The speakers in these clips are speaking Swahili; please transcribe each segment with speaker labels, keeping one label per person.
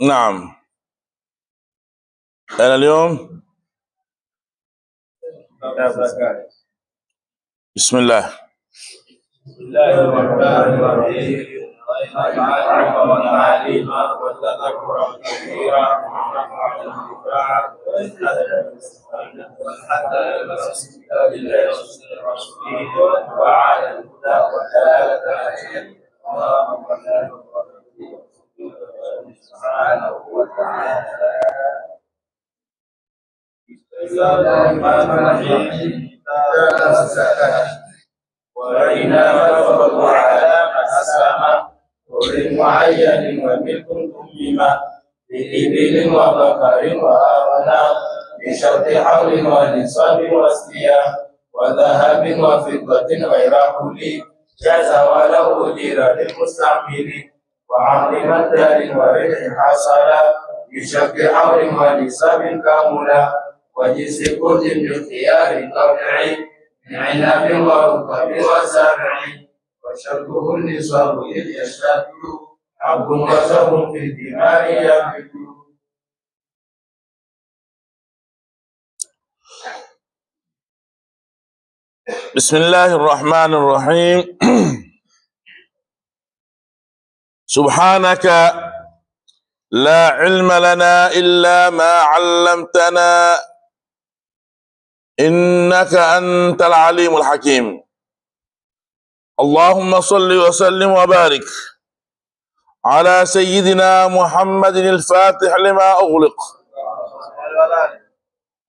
Speaker 1: نعم. أنا اليوم بسم الله.
Speaker 2: بسم الله الرحمن الرحيم. العلم والتعليم والتذكر كثيرا ونفع الانتفاع حتى يلبس كتاب الله وسنة رسوله وعلى الهدى والهدى اللهم سبحانه وتعالى. بسم الله الرحمن الرحيم. وإنما فرض على أسلم كل معين وملك ثم بإبل وبقر وأغنام بشرط حول ونصاب وسقيا وذهب وفضة غير كل جاز وله دير للمستعمل وعقد مدار وربح حصل بشرط حول ونصاب كاملا وجنس كل باختيار طبيعي من عنب ورطب وزرع وشرطه النصاب إذ يشتد حب وزر في الثمار ينبت.
Speaker 1: بسم الله الرحمن الرحيم. سبحانك لا علم لنا إلا ما علمتنا إنك أنت العليم الحكيم. اللهم صل وسلم وبارك على سيدنا محمد الفاتح لما أغلق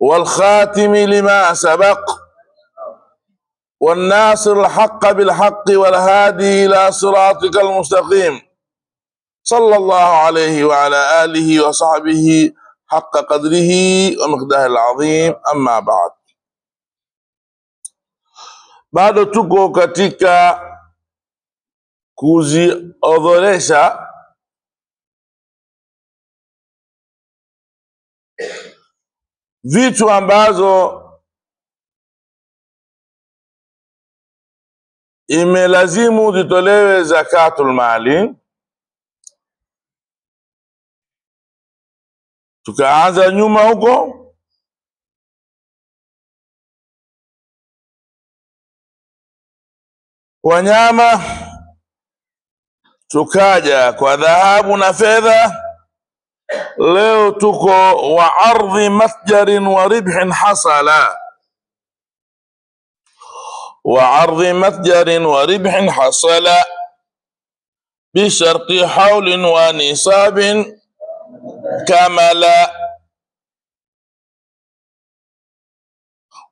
Speaker 1: والخاتم لما سبق والناصر الحق بالحق والهادي إلى صراطك المستقيم صلى الله عليه وعلى آله وصحبه حق قدره ومقداره العظيم. أما بعد. Bado tuko katika kuziorodhesha vitu ambazo imelazimu zitolewe zakatul mali. Tukaanza nyuma huko wanyama, tukaja kwa dhahabu na fedha. Leo tuko wa ardhi matjarin wa ribhin hasala, wa ardhi matjarin wa ribhin hasala bisharti haulin wa nisabin kamala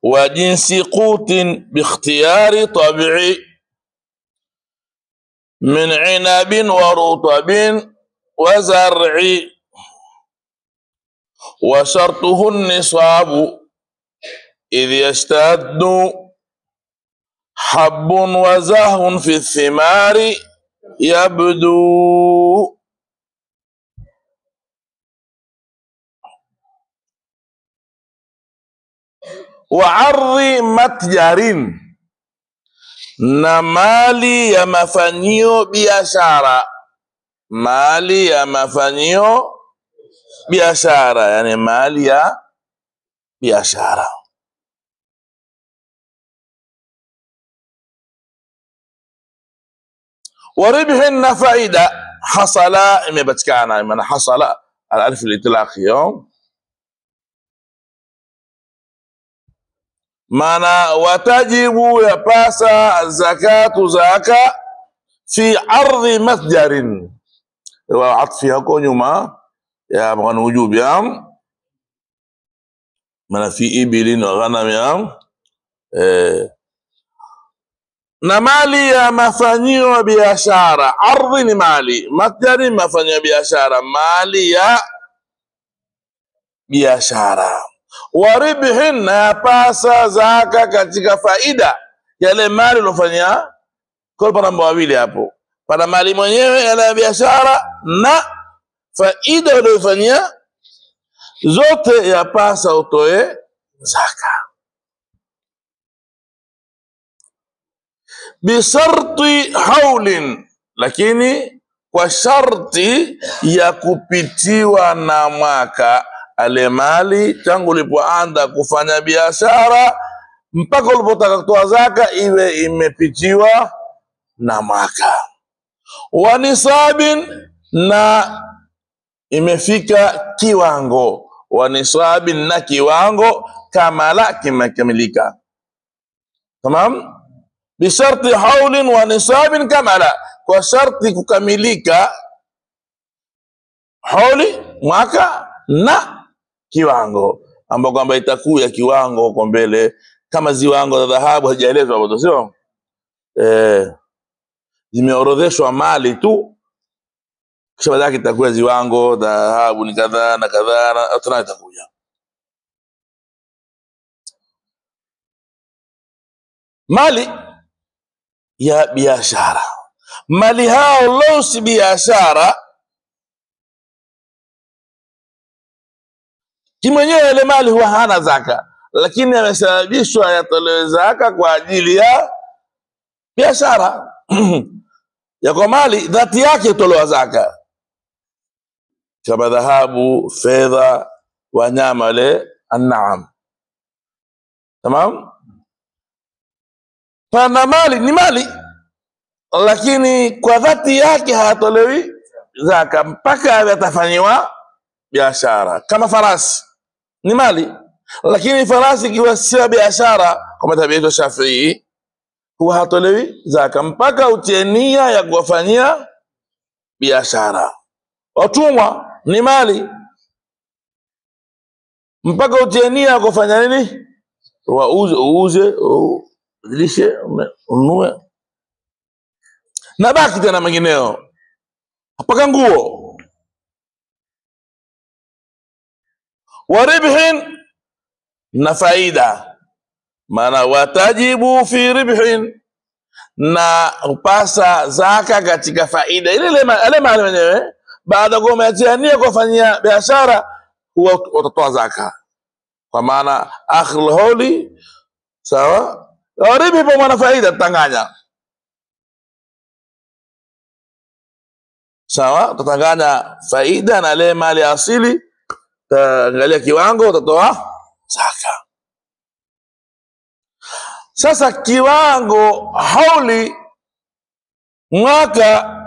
Speaker 1: wa jinsi qutin bikhtiyari tabi'i من عنب ورطب وزرع وشرطه النصاب إذ يشتد حب وزهو في الثمار يبدو. وعرض متجر na mali ya mafanyio biashara. Mali ya mafanyio biashara, yani mali ya biashara. وربح na faida. Hasala imepatikana, maana hasala al-alif al-itlaq yawm, maana watajibu yapasa zakatu zaka fi ardhi matjarin, wa atfi hako nyuma ya maana wujub ya maana fi ibilin wa ghanam ya na mali ya mafanyio biashara. Ardhi ni mali, matjari mafanyio biashara, mali ya biashara. Waribhin na pasa zaka katika faida yale mali ulofanya. Kwa pana mambo mawili hapo, pana mali mwenyewe ya biashara na faida uliyofanyia, zote yapasa utoe zaka. Bisharti haulin, lakini kwa sharti ya kupitiwa na mwaka. Ale mali tangu ulipoanza kufanya biashara mpaka ulipotaka kutoa zaka iwe imepitiwa na mwaka. Wa nisabin, na imefika kiwango. Wa nisabin, na kiwango kamala, kimekamilika. Tamam? Bisharti haulin wa nisabin kamala, kwa sharti kukamilika hauli, mwaka, na kiwango ambao kwamba itakuwa kiwango huko mbele, kama ziwango za dhahabu hajaelezwa hapo, sio? Zimeorodheshwa mali tu, kisha baadaye itakuwa ziwango dhahabu ni kadhaa na kadhaa, na tena itakuja mali ya biashara. Mali hao lao si biashara kimwenyewe, ile mali huwa hana zaka, lakini amesababishwa yatolewe zaka kwa ajili ya biashara. Ya kwa mali dhati yake tolewa zaka, kama dhahabu, fedha, wanyama wale an'am. Tamam? Pana mali ni mali, lakini kwa dhati yake hatolewi zaka mpaka yatafanyiwa biashara. Kama farasi ni mali, lakini farasi ikiwa sio biashara kwa madhhabi yetu Shafi'i huwa hatolewi zaka mpaka utie nia ya kuwafanyia biashara. Watumwa ni mali, mpaka utie nia ya kufanya nini? Uuze, udilishe, ununue, na baki tena mengineo mpaka nguo. Waribhin, na faida, maana watajibu fi ribhin, na upasa zaka katika faida ile mali wenyewe. Baada ya kumeatiania kufanyia biashara huwa utatoa zaka, kwa maana akhirul hawli sawa. Waribhi kwa maana faida tutanganya, sawa, tutanganya faida na ile mali asili, angalia kiwango, utatoa zaka. Sasa kiwango hauli, mwaka,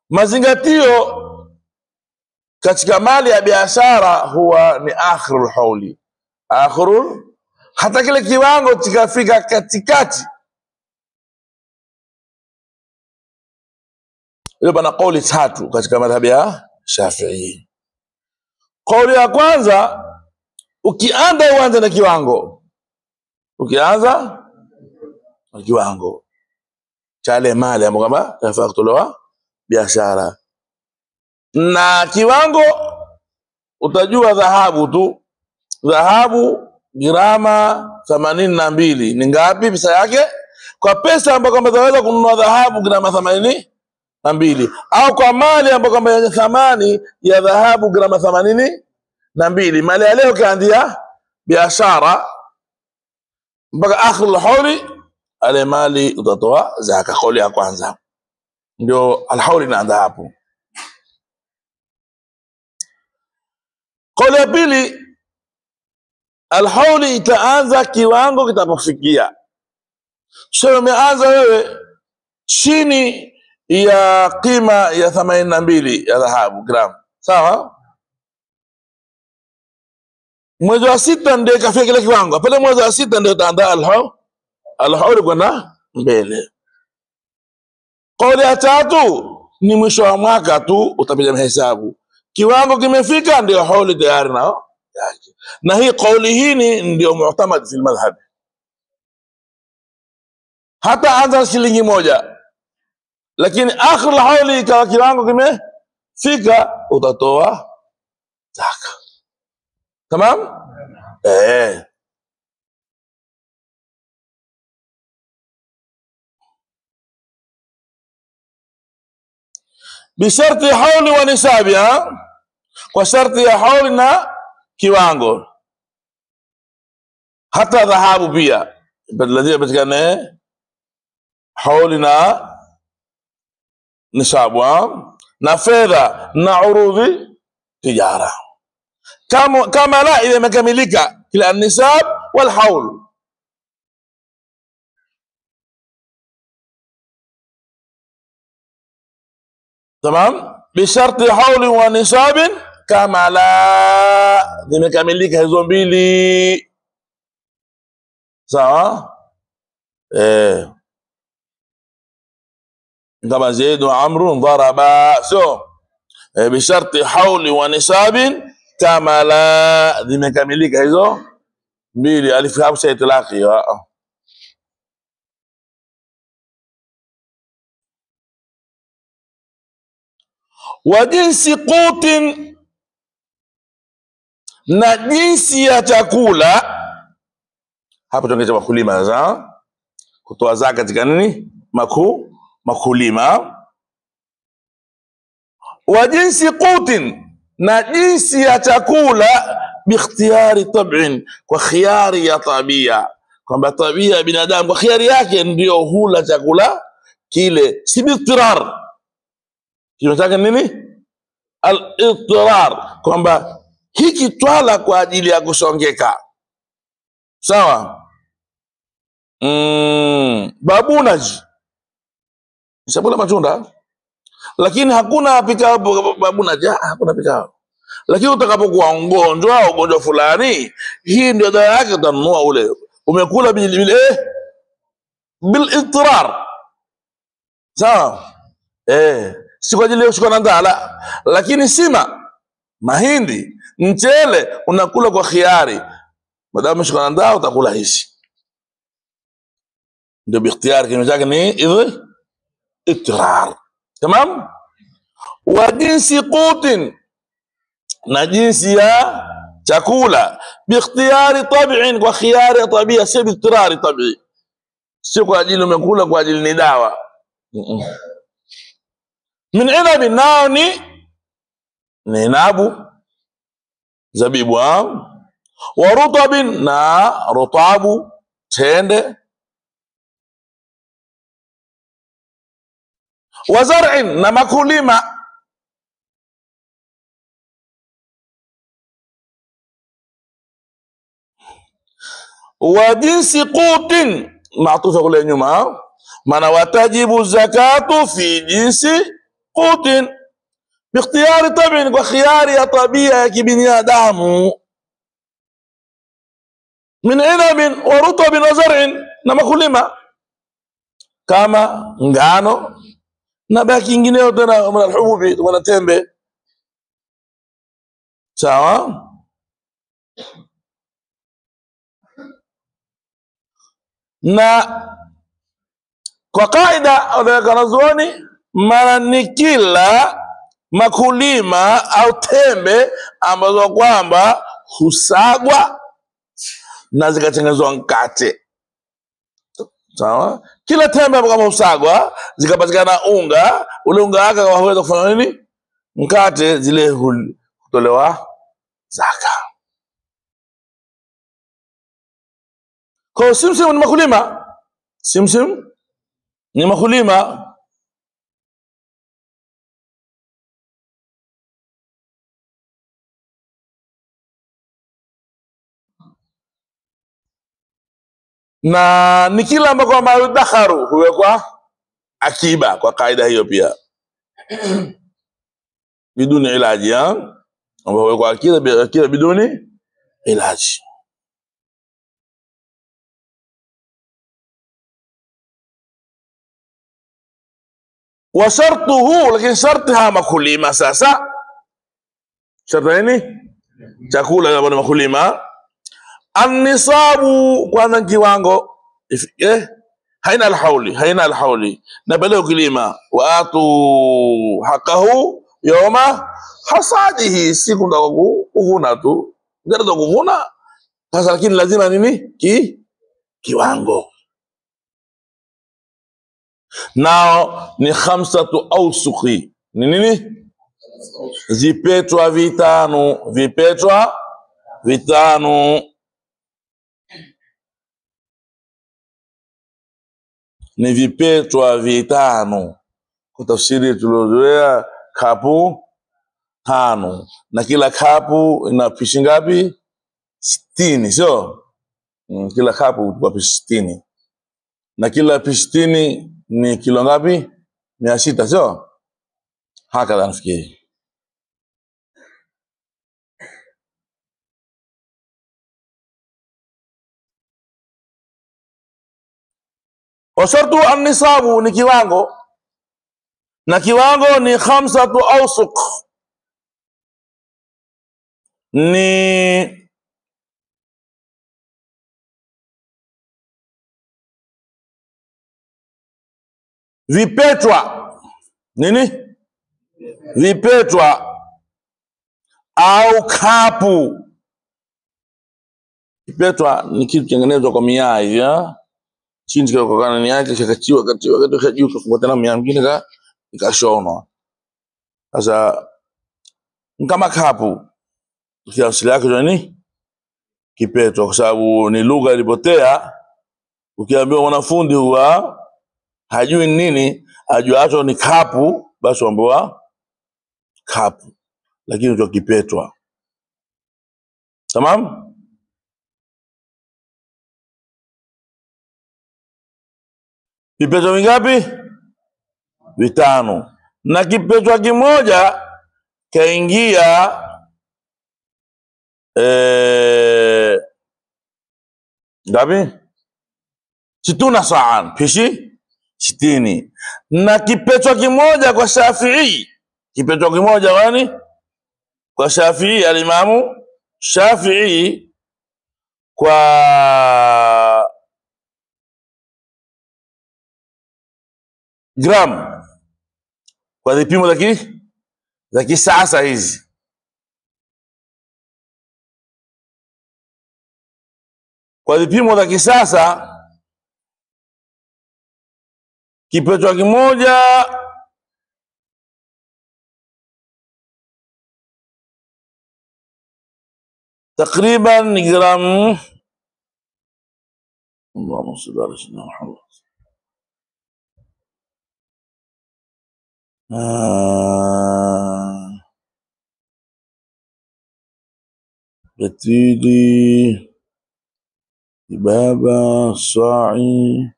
Speaker 1: mazingatio katika mali ya biashara huwa ni akhirul hauli. Hata kile kiwango kikafika katikati, hiyo bana kauli tatu katika madhhabi ya Shafi'i. Kauli ya kwanza, uanze na kiwango, ukianza na kiwango cha ile mali ambayo kama yafaa kutolewa biashara. Na kiwango utajua dhahabu tu, dhahabu grama 82 ni ngapi pesa yake, kwa pesa ambayo kama zaweza kununua dhahabu grama 82, au kwa mali ambayo kama yenye thamani ya dhahabu grama 82. Mali ya leo kaandia biashara mpaka akhirul hawli, ale mali utatoa zaka. Kauli ya kwanza ndio alhauli inaanza hapo. Kauli ya pili, alhauli itaanza kiwango kitapofikia. Sio umeanza wewe chini ya kima ya 82 ya dhahabu gram, sawa? Mwezi wa 6 ndio kafika kile kiwango, pale mwezi wa 6 ndio utaanza alhauli kwenda mbele. Kauli ya tatu ni mwisho wa mwaka tu utapiga mahesabu, kiwango kimefika ndio hauli tayari nao yake. Na hii kauli hii ndio mu'tamad fi madhhab. Hata anza shilingi moja, lakini akhir hauli ikawa kiwango kimefika, utatoa zaka. Tamam? Bisharti hauli wa nisabi, kwa sharti ya hauli na kiwango. Hata dhahabu pia lazima patikane hauli na nisabu, na fedha na urudhi tijara. Kama la ile imekamilika kila nisab wal haul. Tamam, bisharti hauli wa nisabin kama la zimekamilika hizo mbili. Sawa? kama Zaid wa Amr daraba, so bisharti hauli wa nisabin kama la zimekamilika hizo mbili. Alif hamsa itlaqi. Wa jinsi qutin, na jinsi ya chakula. Hapo tungeje wakulima za kutoa zaka katika nini? Makulima. Wa jinsi qutin, na jinsi ya chakula bikhtiyari tab'in, kwa khiyari ya tabia, kwamba tabia ya binadamu kwa khiyari yake ndio hula chakula kile, si bidtirar. Kinataka nini? Al-idtirar, kwamba hiki twala kwa ajili ya kusongeka. Sawa? Babunaji sabula matunda, lakini hakuna pikao babunaji, hakuna pikao. Lakini utakapokuwa ugonjwa fulani, hii ndio dawa yake, utanunua ule. Umekula bil idtirar. Sawa? Si kwa ajili ya kushikana ndala. Lakini sima, mahindi, mchele unakula kwa khiari. Madamu umeshikana ndala utakula hizi. Ndio bikhtiyari, kinyume chake ni idtirar. Tamam? Wa jinsi qutin, na jinsi ya chakula bikhtiyari tab'in, kwa khiyari ya tabia, si biktirari tabi. Si kwa ajili umekula kwa ajili ni dawa. Min inabi, nao ni inabu, zabibu. Wa rutabin, na rutabu, tende. Wa zar'in, na makulima. Wa jinsi qutin, maatufa kule nyuma, maana watajibu zakatu fi jinsi qutin bikhtiyari tab'in, kwa khiyari ya tabia ya kibinadamu. Min inabin wa rutabin wa zar'in, na makulima kama ngano na baki ingineo tena, min alhububi, wana tembe. Sawa? Na kwa kaida wanazuoni, maana ni kila makulima au tembe ambazo kwamba husagwa na zikatengenezwa mkate. Sawa? Kila tembe ambazo kama husagwa zikapatikana unga, ule unga wake waweza kufanya nini? Mkate, zile hutolewa zaka. Kwa simsim ni makulima. Simsim ni makulima. Na ni kila ambako kwamba yudakharu, huwekwa akiba kwa kaida hiyo pia. Biduni ilaji, ambao huwekwa akiba biduni ilaji. Wa shartuhu, lakini shartiha makulima. Sasa sharti nini? Chakula ya makulima. An-nisabu, kwanza kiwango, haina alhauli, na bale ukilima. Wa atu haqahu yawma hasadihi, siku ndio kuvuna tu, ndio kuvuna sasa, lakini lazima nini? Kiwango. Nao ni 5 awsuqi. Ni nini? Vipetwa vitano. ni vipetwa vitano. Kwa tafsiri tuliozoea kapu 5, na kila kapu ina pishi ngapi? 60, sio? Kila kapu kwa pishi 60, na kila pishi 60 ni kilo ngapi? 600, sio? Hakadha nafikiri. Washartu an-nisabu ni kiwango, na kiwango ni 5 awsuq, ni vipetwa. Nini? Vipetwa au kapu. Vipetwa ni kitu kitengenezwa kwa miaa hivi, chini kwa kanani yake kikatiwa katiwa juu kwa tena miaa mingine ikashonwa. Sasa kama kapu kiasili yake ni kipetwa, kwa sababu ni lugha ilipotea. Ukiambiwa mwanafunzi huwa hajui nini, ajuacho ni kapu, basi ambiwa kapu, lakini ndio kipetwa. Tamam? Vipetwa vingapi? 5. Na kipetwa kimoja kaingia ngapi? 60 sa'an, pishi 60. Na kipetwa kimoja kwa Shafi'i, kipetwa kimoja gani? Kwa Shafi'i, alimamu Shafi'i, kwa gram, kwa vipimo za kisasa hizi, kwa vipimo za kisasa, kipetwa kimoja takriban ni gram, Allahumma salli ala sayyidina Muhammad, betili baba sa'i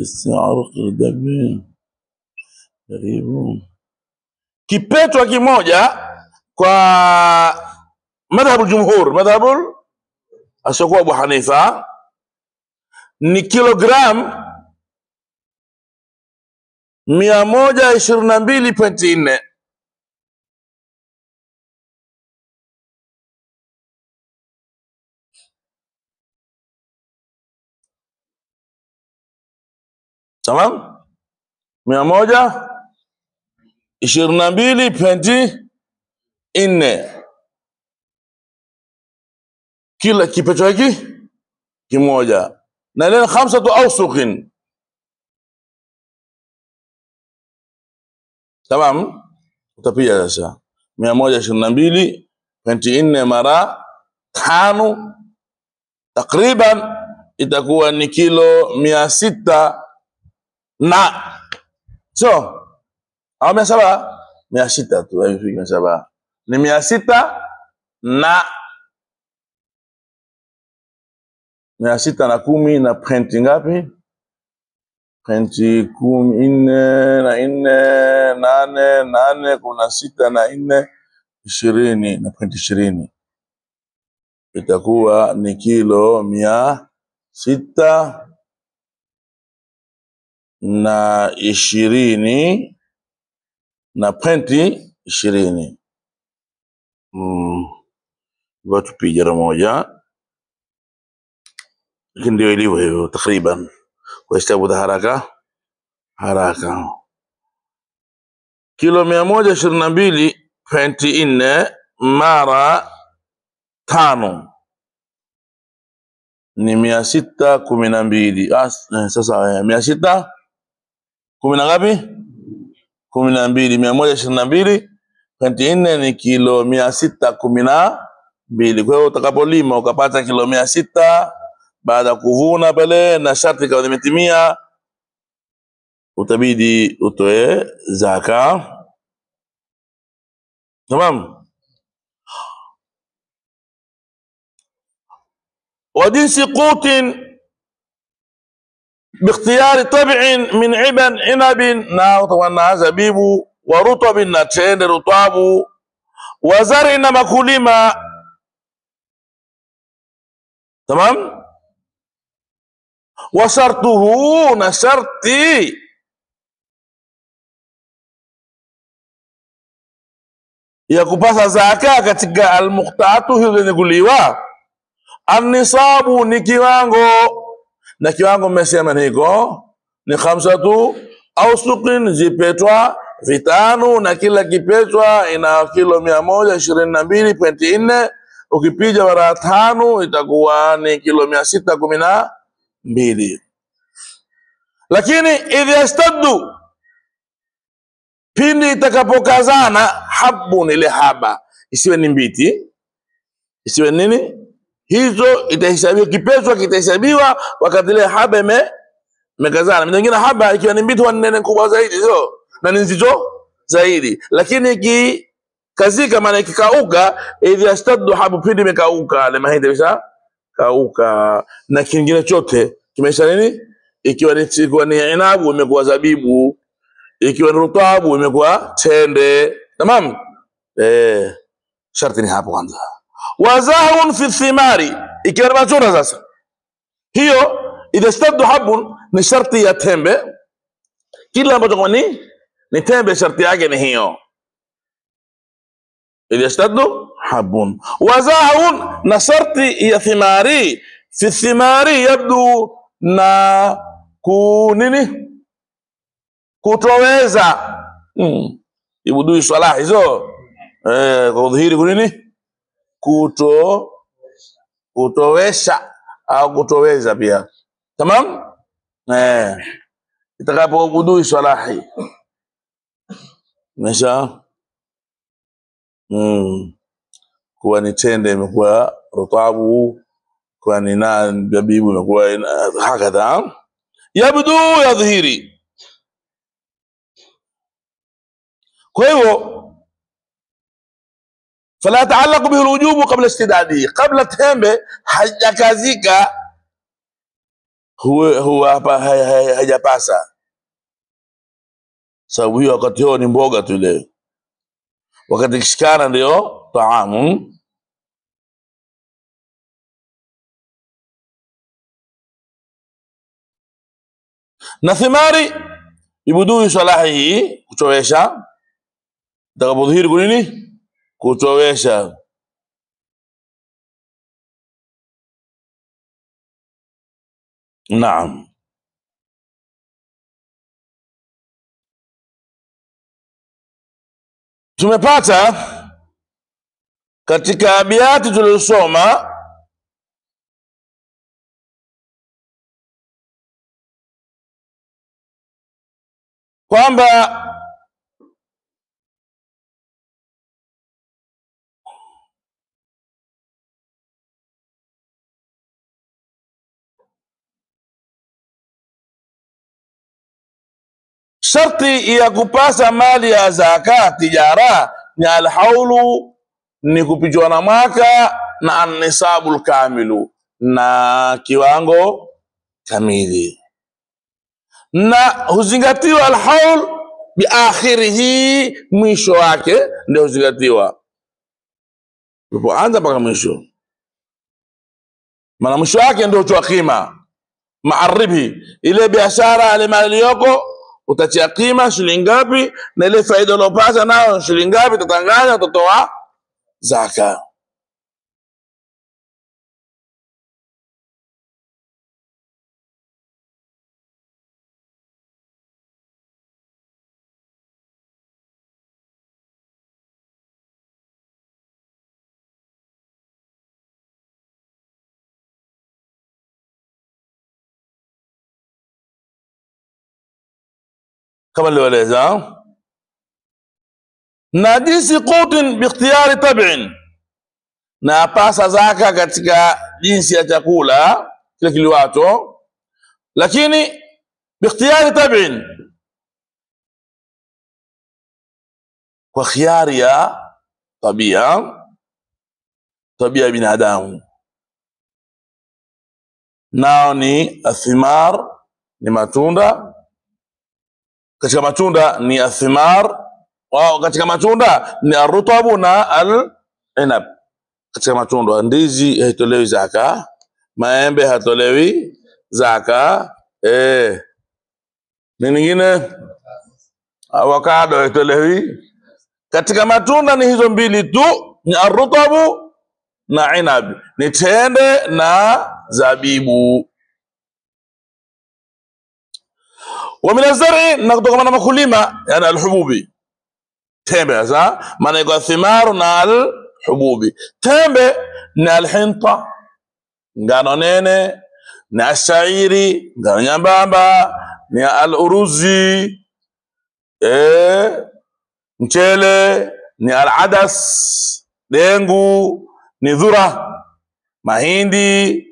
Speaker 1: isti'arq dabi karibu. Kipetwa kimoja kwa madhhabu jumhur, madhhabu ashakuwa Abu Hanifa, ni kilogram 122.4. Tamam? 122.4 kila kipetwa hiki kimoja, na ile 5 awsuqin. Tamam? Utapia sasa 122.4 mara 5 takriban itakuwa ni kilo 600 na so au 700, 600 tu hivi, 700 ni 600 na 610 na print ngapi? Print 14 na 4 8 kuna 6 na 4 20 na print 20 itakuwa ni kilo 600 na 20 na print 20. Watu piga moja, ndio ilivyo hivyo takriban. Kwa hesabu za haraka kilo 122.4 mara 5 ni 612. Sasa 610 na ngapi? 12. 122.4 ni kilo 612. Kwa hiyo utakapolima ukapata kilo 600 baada ya kuvuna pale na sharti kama zimetimia, utabidi utoe zaka. Tamam. وجنس قوت باختيار طبع من عبن عنب na zabibu wa rutabin na tende rutabu wa zari na makulima. Tamam. Wa shartuhu na sharti ya kupasa zaka katika almuqtatu hizo zenye kuliwa. An-nisabu ni kiwango, na kiwango mmesema niko ni 5 ausuqin, zipetwa vitano, na kila kipetwa ina kilo 122.4. Ukipija mara 5 itakuwa ni kilo 612. Lakini idha yastaddu, pindi itakapokazana, habun, ile haba isiwe ni mbiti, isiwe nini hizo, itahesabiwa kipeswa, kitahesabiwa wakati ile haba imekazana. Mwingine haba ikiwa ni mbiti wanene kubwa zaidi sio, na ni nzito zaidi. Lakini kazika maana ikikauka, idha yastaddu habu, pindi imekauka ile mahindi bisa kauka, na kingine chote kimesha nini, ikiwa ni inabu imekuwa zabibu, ikiwa ni rutabu imekuwa tende. Tamam. Sharti ni hapo kwanza. Wazahun fi thimari, ikiwa ni matunda sasa, hiyo idha istaddu habun ni sharti ya tembe. Kila ambacho kwa ni tembe, sharti yake ni hiyo, idha istaddu habun. Wazahun na sharti ya thimari, fi thimari yabdu na kunini kutoweza ibudui swala hizo kwa udhihiri kunini kutowesha au kutoweza pia. Tamam. Itakapo budui swalahi mesha kuwa ni tende imekuwa rutabu, kwa ni na zabibu imekuwa hakadha, yabdu yadhihiri. Kwa hivyo fala yataallaqu bihi alwujubu qabla istidadi, qabla tembe hajakazika huwa hapa hajapasa, sababu hiyo wakati huo ni mboga tu ile, wakati kishikana ndio taamu. Na thimari ibudui salahi kutowesha, takapodhihiri kunini kutowesha. Naam. Tumepata katika abiyati tulizosoma kwamba sharti ya kupasa mali ya zaka tijara ni alhaulu, ni kupijwa na mwaka, na an-nisabul kamilu, na kiwango kamili, na huzingatiwa alhaul bi akhirihi, mwisho wake ndio huzingatiwa, ulipoanza mpaka mwisho, maana mwisho wake ndio utoa qima maaribi, ile biashara ile mali yako utachia qima shilingi ngapi, na ile faida ulopata nayo shilingi ngapi, tutanganya utatoa zaka. kama nilivyoeleza, na jinsi qutin bi ikhtiyari tab'in, na pasa zaka katika jinsi ya chakula kile kiliwato, lakini bi ikhtiyari tab'in, kwa khiari ya tabia ya binadamu. Nao ni athimar, ni matunda. Katika matunda ni athimar, katika matunda ni arutabu na al-inab. Katika matunda ndizi haitolewi zaka, maembe hatolewi zaka, ni nyingine avocado haitolewi. Katika matunda ni hizo mbili tu, ni arutabu na inab, ni tende na zabibu. Wa min az-zar'i, na kutoka na makulima, yani al-hububi. Tembe sasa maana iko thimaru na al-hububi. Tembe ni al-hinta, ngano nene, na ashairi, ngano nyambamba, ni al-uruzi, mchele, ni al-adas, dengu, ni dhura, mahindi,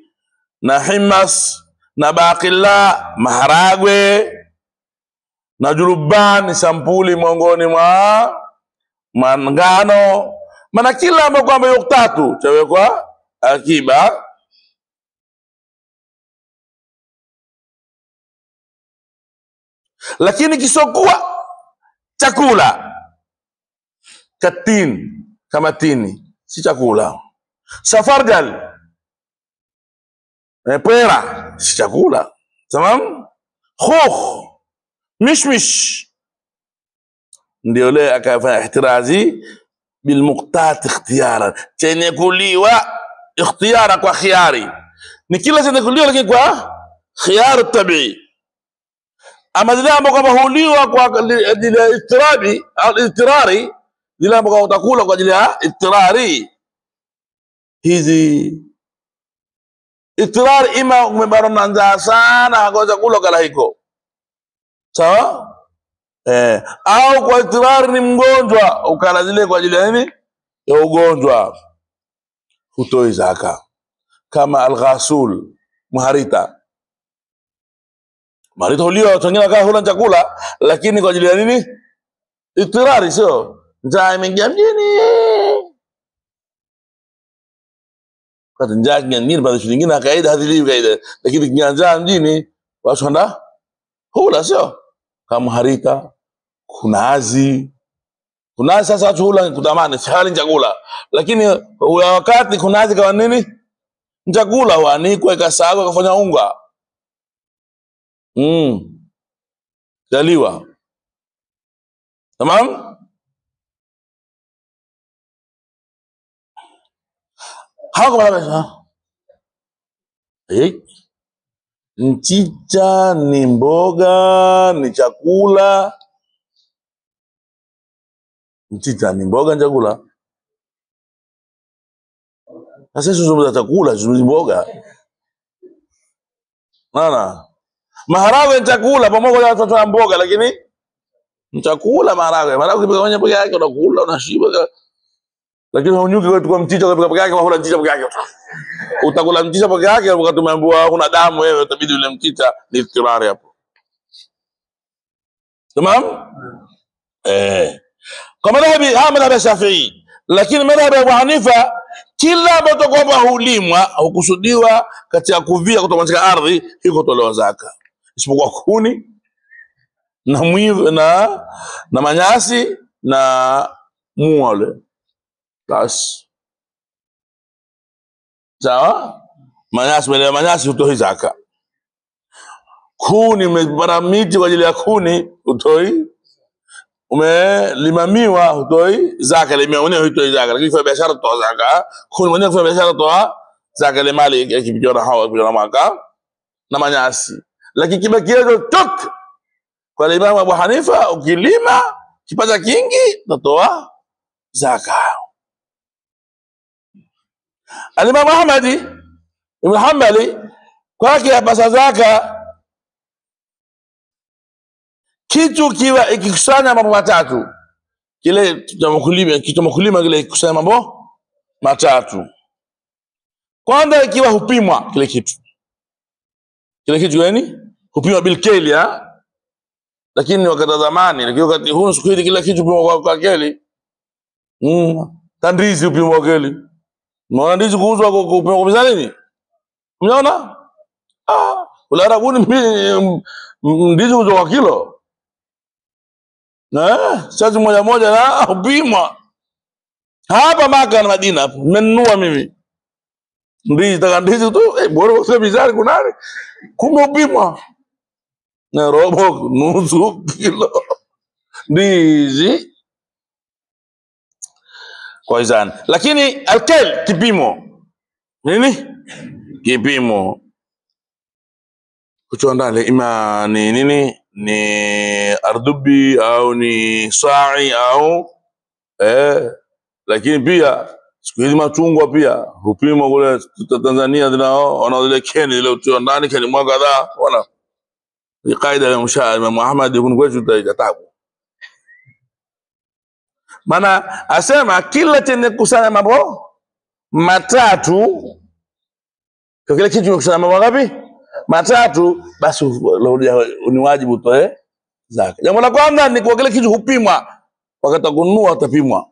Speaker 1: na himas, na baqilla, maharagwe, na juluban, ni sampuli miongoni mwa ngano. Maana kila ambacho kwamba yuko tatu chawekwa akiba. Lakini kisokuwa chakula katin, kama tini, si chakula. Safarjal, pera, si chakula. Tamam? Khukh, mishmish, ndio le akafanya ihtirazi bilmuqtat ikhtiyaran, chenye kuliwa ikhtiyara kwa khiari. Ni kila chenye kuliwa lakini kwa khiyar tabii. Ama zile ambazo kwamba huliwa kwa ajili ya istirabi au istirari, zile ambazo utakula kwa ajili ya istirari, hizi istirari ima umebarona njaa sana hakoza kula kala hiko, sawa? Au kwa istirari ni mgonjwa ukala zile kwa ajili ya nini? Ya ugonjwa, hutoi zaka. Kama al-ghasul, muharita. Marito huliwa, wengine kaa hula chakula lakini kwa ajili ya nini? Istirari, sio njaa imeingia mjini. Kwa njaa nyingine baadhi nyingine kaida hadhili kaida, lakini njaa mjini watu anda hula, sio kama harita, kunazi. Kunazi sasa watu hula kutamani, si hali chakula, lakini wakati kunazi kwa nini? Chakula wanikwe kasagwa kufanya unga. Jaliwa. Tamam? Hako mala mchicha ni mboga, ni chakula. Mchicha ni mboga, ni chakula. Sasa hizo za chakula, hizo mboga. Maana maharagwe ni chakula pamoja na watoto wa mboga, lakini ni chakula maharagwe. Maharagwe ukipika kwenye peke yake unakula unashiba. Lakini hunyuki wetu kwa mchicha ukipika peke yake, unakula mchicha peke yake. Utakula mchicha peke yake wakati umeambiwa kuna damu wewe, utabidi ule mchicha. Ni istirari hapo. Tamam? Kwa madhhabi madhhabi Shafi'i, lakini madhhabi ya Abu Hanifa, kila ambacho kwamba hulimwa hukusudiwa katika kuvia kutoka katika ardhi, hiko tolewa zaka, isipokuwa kuni na mwivu na manyasi na muole. Bas. Sawa? Manyasi hutoi zaka. Kuni umepanda miti kwa ajili ya kuni hutoi. Umelimamiwa hutoi zaka, limeonea hutoi zaka, lakini kwa biashara toa zaka. Kuni mwenyewe kwa biashara toa zaka, ile mali yakipijona hawa kupijona maka na manyasi. Lakini kibakia chote kwa Imam Abu Hanifa, ukilima kipata kingi utatoa zaka. Al-Imam Ahmad ibn Hanbali kwake yapasa zaka kitu kiwa ikikusanya mambo matatu. Kile kitu mkulima kile ikikusanya mambo matatu. Kwanza ikiwa hupimwa kile kitu. Kile kitu gani? Hupimwa bil keli, lakini wakati zamani, lakini wakati huu siku hizi kila kitu hupimwa kwa keli. Tandizi upimwa keli. Unaona ndizi kuuzwa kwa pesa nini? Unaona? Ule Arabuni ndizi kuuzwa kwa kilo. Sasa moja na upimwa. Hapa Maka na Madina hapo. Nimenunua mimi. Ndizi tu, bora useme bizari kunani? Kumbe upimwa. Na robo nusu kilo. Ndizi kwa izani. Lakini alkel kipimo. Nini? Kipimo. Kuchua ndani ima ni nini? Ni ardubi au ni sa'i au lakini pia siku hizi machungwa pia hupimwa kule Tanzania zinao wanaozile keni ile utiwa ndani keni mwaka kadhaa wala ni kaida ya Imam Muhammad ibn kwetu taitabu. Maana asema kila chenye kusanya mambo matatu, kwa kile kitu kusanya mambo ngapi? Matatu, basi ni wajibu utoe zaka. Jambo la kwanza ni kwa kile kitu hupimwa, wakati kununua utapimwa.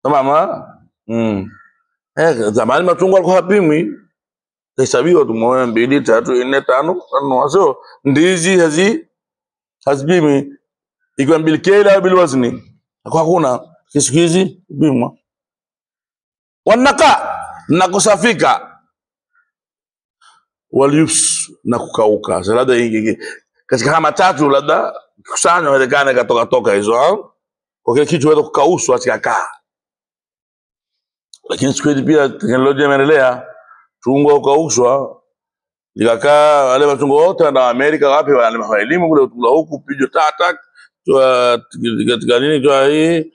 Speaker 1: Tamam. Zamani machungwa alikuwa hapimwi. Hesabiwa tu 1 2 3 4 5 5 sio ndizi hazipimwi. Ikiwa bil kila au bil wazni. Hakuna kisikizi bimwa. Wanaka na kusafika. Walius na kukauka. Sasa labda katika kama tatu labda kusanya inawezekana katoka hizo. Kwa kile kitu wewe kukaushwa asikakaa. Lakini siku hizi pia teknolojia imeendelea. Chungwa ukaushwa ikakaa wale machungwa wote na Amerika wapi wale elimu kule kula huku pijo tata katika nini kwa hii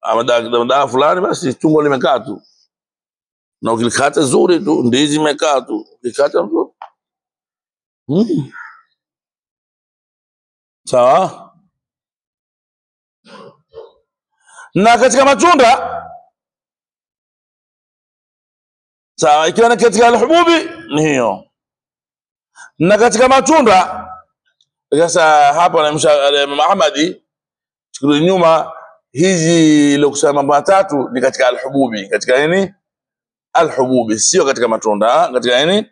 Speaker 1: amada fulani basi chungwa limekaa tu na ukilikata zuri tu ndizi imekaa tu ukikata tu sawa. Na katika matunda sawa, ikiwa ni katika alhububi ni hiyo. Na katika matunda sasa hapa na Imam Ahmadi siku nyuma hizi ile kusema mambo matatu ni katika alhububi. Katika nini? Alhububi, sio katika matunda. Katika nini?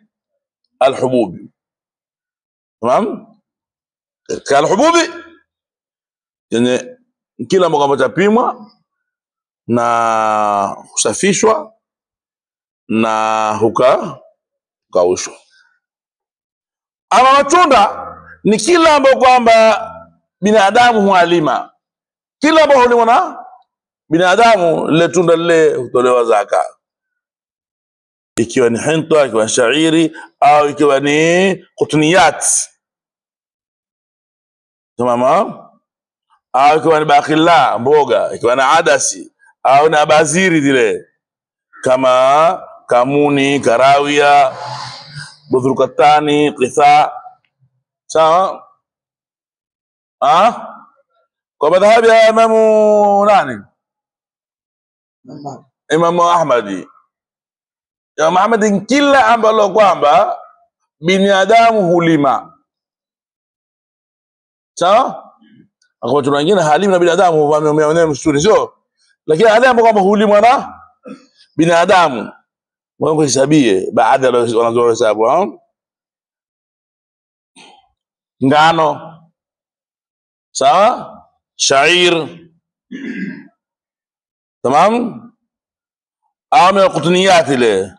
Speaker 1: Alhububi. Tamam? Katika alhububi yenye kila mmoja tapimwa na kusafishwa na hukaushwa. Ama matunda ni kila ambacho kwamba binadamu hualima. Kila ambacho hulimwa na binadamu lile tunda lile hutolewa zaka. Ikiwa ni hinta, ikiwa ni shairi au ikiwa ni qutniyat. Tamam? Au ikiwa ni bakila mboga, ikiwa ni adasi au ni abaziri zile kama kamuni, karawia, budhrukatani, qitha. Sawa? Kwa madhhabi ya Imamu nani? Imamu Ahmadi. Imam Ahmad kila ambalo kwamba binadamu hulima. Sawa? Kwa watu wengine halimu na binadamu wamemea msuri sio? Lakini hali ambapo kwamba hulimwa na binadamu wao hesabie baada ya wanazohesabu ngano. Sawa? Shair. Tamam? Ama kutniyat ile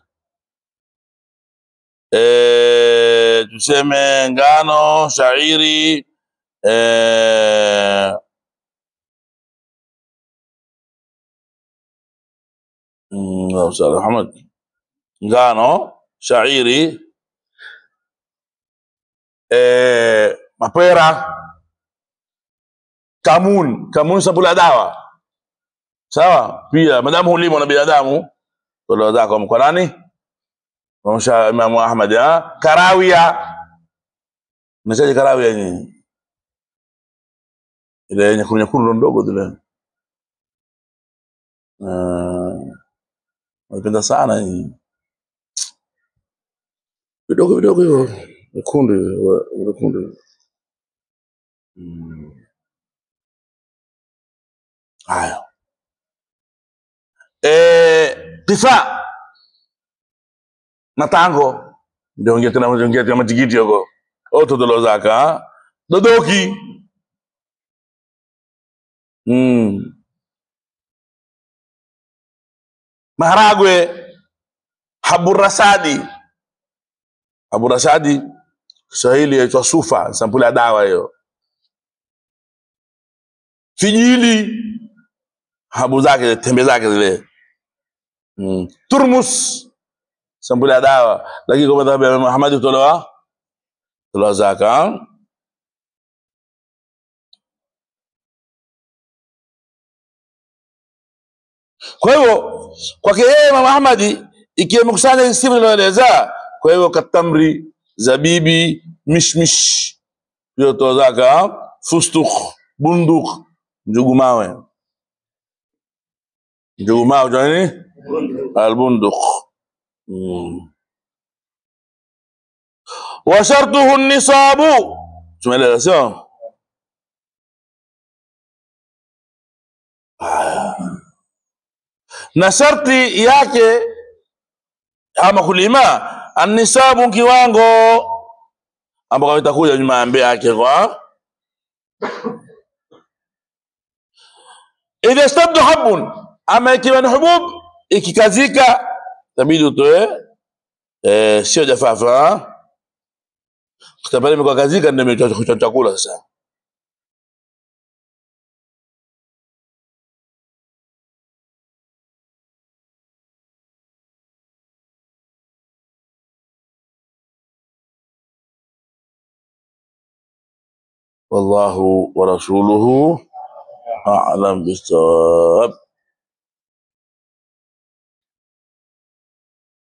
Speaker 1: tuseme ngano, shairi, Muhammad, ngano, shairi, mapera, kamun sabula dawa. Sawa? Pia madamu hulimo na binadamu tolewa zaka kwa nani? Kwa Imam Ahmad. Karawia. Mnaje karawia ni ile nyekundu ndogo zile. Napenda sana hii. Vidogo hiyo nyekundu. Haya. Kisa matango ndio ongea matikiti huko. Otodolo zaka dodoki. Maharagwe. Haburasadi. Haburasadi Kiswahili yaitwa sufa, sampuli ya dawa hiyo. Fijili, habu zake, tembe zake zile. Turmus, sampuli ya dawa, lakini kwa madhhabu ya Muhammad tolewa zaka. Kwa hivyo kwake yeye Imam Ahmad ikiwa imekusanya sifa zilizoeleza, kwa hivyo katamri, zabibi, mishmish hiyo toa zaka, fustuk, bunduk, njugu mawe. Njugu mawe jani albunduk. Wa shartuhu nisabu, tumeeleza sio? Na sharti yake ama kulima an-nisabu kiwango ambao itakuja nyuma ambe yake kwa idha istabda habun, ama ikiwa ni hubub ikikazika tabidi utoe sio jafafa. Kitabali kwa kazika ndio imetoa chakula sasa. والله ورسوله أعلم بالصواب.